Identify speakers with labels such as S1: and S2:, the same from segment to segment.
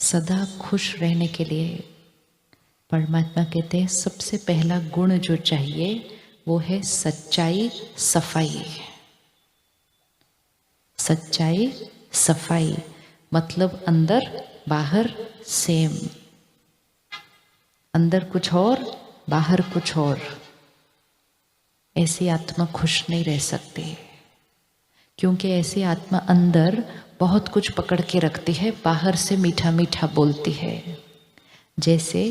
S1: सदा खुश रहने के लिए परमात्मा कहते हैं सबसे पहला गुण जो चाहिए वो है सच्चाई, सफाई। सच्चाई, सफाई मतलब अंदर बाहर सेम, अंदर कुछ और बाहर कुछ और। ऐसी आत्मा खुश नहीं रह सकती, क्योंकि ऐसी आत्मा अंदर बहुत कुछ पकड़ के रखती है, बाहर से मीठा मीठा बोलती है। जैसे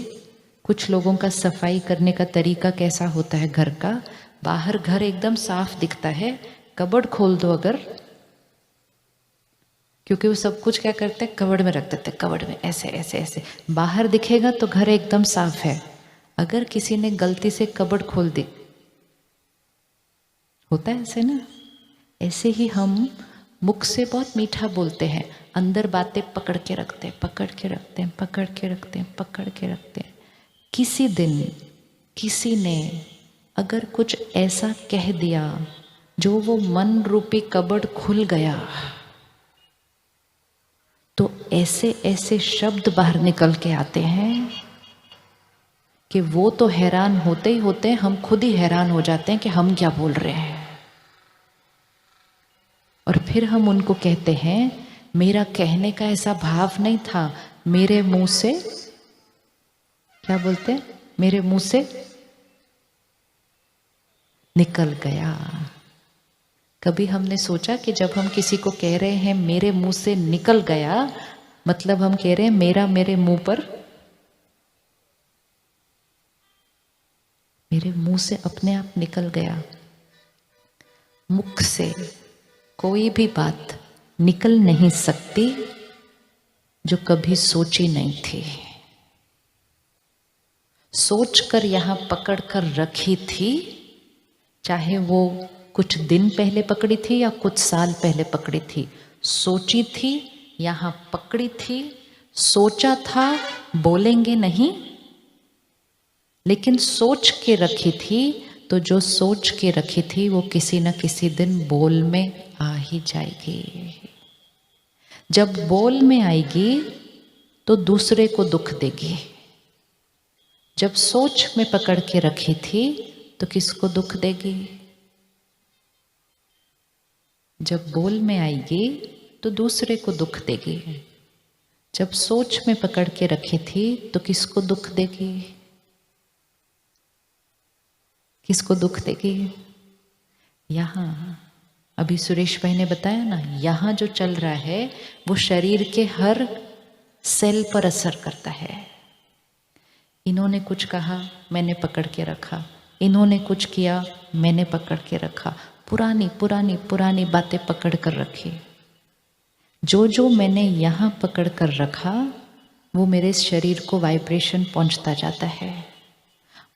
S1: कुछ लोगों का सफाई करने का तरीका कैसा होता है, घर का बाहर घर एकदम साफ दिखता है, कबर्ड खोल दो अगर, क्योंकि वो सब कुछ क्या करते हैं कबर्ड में रख देते हैं, कबर्ड में ऐसे ऐसे ऐसे। बाहर दिखेगा तो घर एकदम साफ है, अगर किसी ने गलती से कबर्ड खोल दी, होता है ऐसे ना। ऐसे ही हम मुख से बहुत मीठा बोलते हैं, अंदर बातें पकड़ के रखते हैं, पकड़ के रखते हैं, पकड़ के रखते हैं, पकड़ के रखते हैं। किसी दिन किसी ने अगर कुछ ऐसा कह दिया जो वो मन रूपी कबर्ड खुल गया, तो ऐसे ऐसे शब्द बाहर निकल के आते हैं कि वो तो हैरान होते ही होते हैं, हम खुद ही हैरान हो जाते हैं कि हम क्या बोल रहे हैं। और फिर हम उनको कहते हैं मेरा कहने का ऐसा भाव नहीं था, मेरे मुंह से, क्या बोलते हैं, मेरे मुंह से निकल गया। कभी हमने सोचा कि जब हम किसी को कह रहे हैं मेरे मुंह से निकल गया, मतलब हम कह रहे हैं मेरा मेरे मुंह पर, मेरे मुंह से अपने आप निकल गया। मुख से कोई भी बात निकल नहीं सकती जो कभी सोची नहीं थी, सोच कर यहां पकड़ कर रखी थी, चाहे वो कुछ दिन पहले पकड़ी थी या कुछ साल पहले पकड़ी थी, सोची थी, यहां पकड़ी थी, सोचा था बोलेंगे नहीं, लेकिन सोच के रखी थी। तो जो सोच के रखी थी वो किसी न किसी दिन बोल में आ ही जाएगी। जब बोल में आएगी तो दूसरे को दुख देगी। जब सोच में पकड़ के रखी थी तो किसको दुख देगी? जब बोल में आएगी तो दूसरे को दुख देगी। जब सोच में पकड़ के रखी थी तो किसको दुख देगी? किसको दुख देगी? यहाँ अभी सुरेश भाई ने बताया ना, यहाँ जो चल रहा है वो शरीर के हर सेल पर असर करता है। इन्होंने कुछ कहा मैंने पकड़ के रखा, इन्होंने कुछ किया मैंने पकड़ के रखा, पुरानी पुरानी पुरानी बातें पकड़ कर रखी। जो जो मैंने यहाँ पकड़ कर रखा वो मेरे शरीर को वाइब्रेशन पहुँचता जाता है।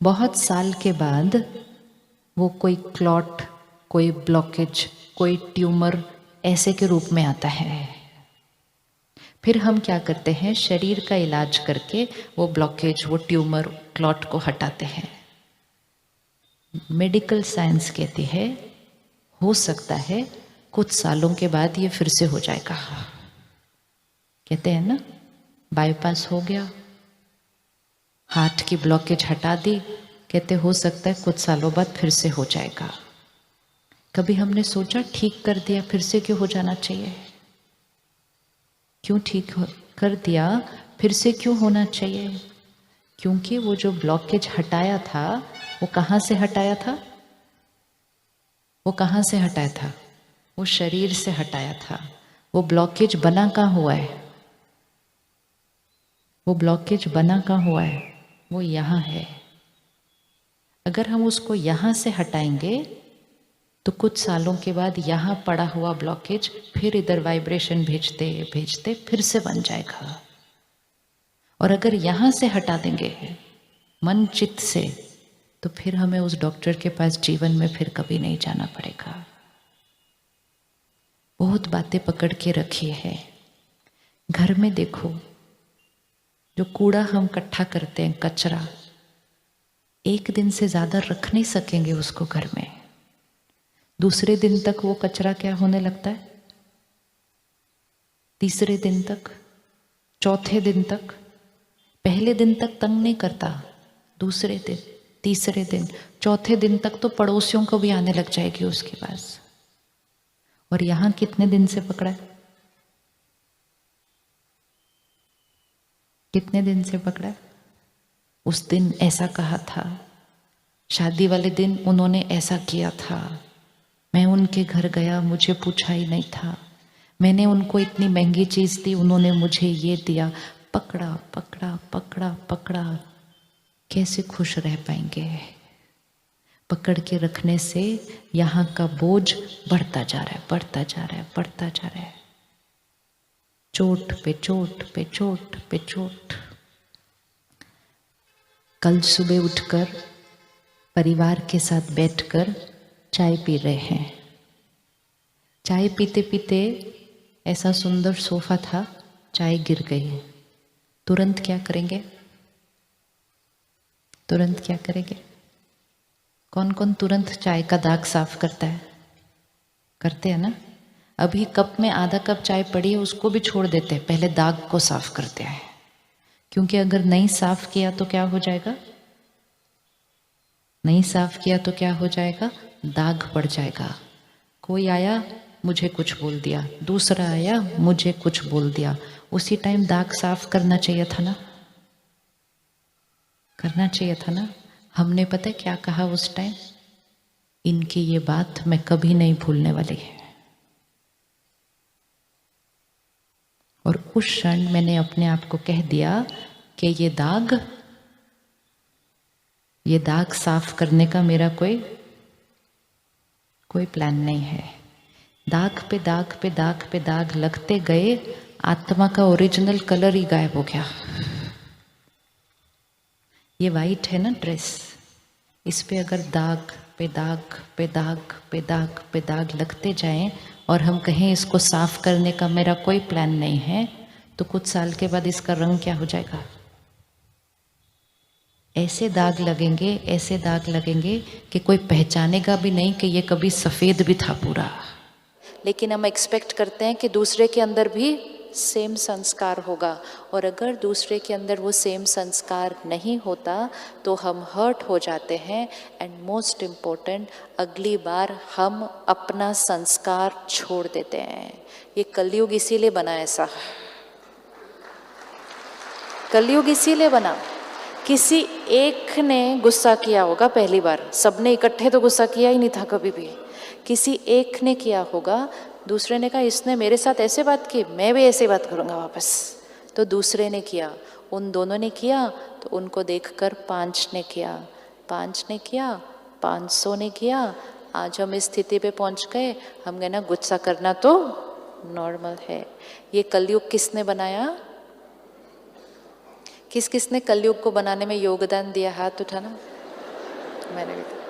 S1: बहुत साल के बाद वो कोई क्लॉट, कोई ब्लॉकेज, कोई ट्यूमर ऐसे के रूप में आता है। फिर हम क्या करते हैं, शरीर का इलाज करके वो ब्लॉकेज, वो ट्यूमर, क्लॉट को हटाते हैं। मेडिकल साइंस कहती है हो सकता है कुछ सालों के बाद ये फिर से हो जाएगा। कहते हैं ना, बाईपास हो गया, हार्ट की ब्लॉकेज हटा दी, कहते हो सकता है कुछ सालों बाद फिर से हो जाएगा। कभी हमने सोचा ठीक कर दिया फिर से क्यों हो जाना चाहिए? क्यों ठीक कर दिया फिर से क्यों होना चाहिए? क्योंकि वो जो ब्लॉकेज हटाया था वो कहाँ से हटाया था? वो कहाँ से हटाया था? वो शरीर से हटाया था। वो ब्लॉकेज बना कहाँ हुआ है? वो ब्लॉकेज बना कहाँ हुआ है? वो यहाँ है। अगर हम उसको यहाँ से हटाएंगे तो कुछ सालों के बाद यहाँ पड़ा हुआ ब्लॉकेज फिर इधर वाइब्रेशन भेजते भेजते फिर से बन जाएगा। और अगर यहाँ से हटा देंगे मन चित्त से, तो फिर हमें उस डॉक्टर के पास जीवन में फिर कभी नहीं जाना पड़ेगा। बहुत बातें पकड़ के रखी है। घर में देखो, जो कूड़ा हम इकट्ठा करते हैं, कचरा, एक दिन से ज्यादा रख नहीं सकेंगे उसको घर में। दूसरे दिन तक वो कचरा क्या होने लगता है? तीसरे दिन तक, चौथे दिन तक, पहले दिन तक तंग नहीं करता, दूसरे दिन, तीसरे दिन, चौथे दिन तक तो पड़ोसियों को भी आने लग जाएगी उसके पास। और यहां कितने दिन से पकड़ा है? कितने दिन से पकड़ा है? उस दिन ऐसा कहा था, शादी वाले दिन उन्होंने ऐसा किया था, मैं उनके घर गया, मुझे पूछा ही नहीं था, मैंने उनको इतनी महंगी चीज दी, उन्होंने मुझे ये दिया। पकड़ा पकड़ा पकड़ा पकड़ा। कैसे खुश रह पाएंगे? पकड़ के रखने से यहाँ का बोझ बढ़ता जा रहा है, बढ़ता जा रहा है, बढ़ता जा रहा है। चोट पे चोट पे चोट पे चोट। कल सुबह उठकर परिवार के साथ बैठकर चाय पी रहे हैं। चाय पीते पीते ऐसा सुंदर सोफा था, चाय गिर गई। तुरंत क्या करेंगे? तुरंत क्या करेंगे? कौन कौन तुरंत चाय का दाग साफ करता है? करते हैं ना। अभी कप में आधा कप चाय पड़ी है, उसको भी छोड़ देते हैं, पहले दाग को साफ करते हैं। क्योंकि अगर नहीं साफ किया तो क्या हो जाएगा? नहीं साफ किया तो क्या हो जाएगा? दाग पड़ जाएगा। कोई आया, मुझे कुछ बोल दिया, दूसरा आया, मुझे कुछ बोल दिया, उसी टाइम दाग साफ करना चाहिए था ना, करना चाहिए था ना। हमने पता है क्या कहा उस टाइम? इनकी ये बात मैं कभी नहीं भूलने वाली है। और उस क्षण मैंने अपने आप को कह दिया कि ये दाग साफ करने का मेरा कोई प्लान नहीं है। दाग पे दाग पे दाग पे दाग लगते गए, आत्मा का ओरिजिनल कलर ही गायब हो गया। ये वाइट है ना ड्रेस, इस पे अगर दाग पे दाग पे दाग पे दाग पे दाग लगते जाएं और हम कहें इसको साफ करने का मेरा कोई प्लान नहीं है, तो कुछ साल के बाद इसका रंग क्या हो जाएगा? ऐसे दाग लगेंगे, ऐसे दाग लगेंगे कि कोई पहचानेगा भी नहीं कि ये कभी सफ़ेद भी था पूरा। लेकिन हम एक्सपेक्ट करते हैं कि दूसरे के अंदर भी सेम संस्कार होगा, और अगर दूसरे के अंदर वो सेम संस्कार नहीं होता तो हम हर्ट हो जाते हैं। एंड मोस्ट इम्पोर्टेंट, अगली बार हम अपना संस्कार छोड़ देते हैं। ये कलयुग इसीलिए बना ऐसा, कलयुग इसीलिए बना। किसी एक ने गुस्सा किया होगा पहली बार, सबने इकट्ठे तो गुस्सा किया ही नहीं था कभी भी। किसी एक ने किया होगा, दूसरे ने कहा इसने मेरे साथ ऐसे बात की, मैं भी ऐसे बात करूँगा वापस। तो दूसरे ने किया, उन दोनों ने किया, तो उनको देखकर 5 ने किया, 5 ने किया, 500 ने किया। आज हम इस स्थिति पे पहुँच गए, हम गए ना गुस्सा करना तो नॉर्मल है। ये कलयुग किसने बनाया? किस किसने कलयुग को बनाने में योगदान दिया? हाथ उठाना। मैंने भी।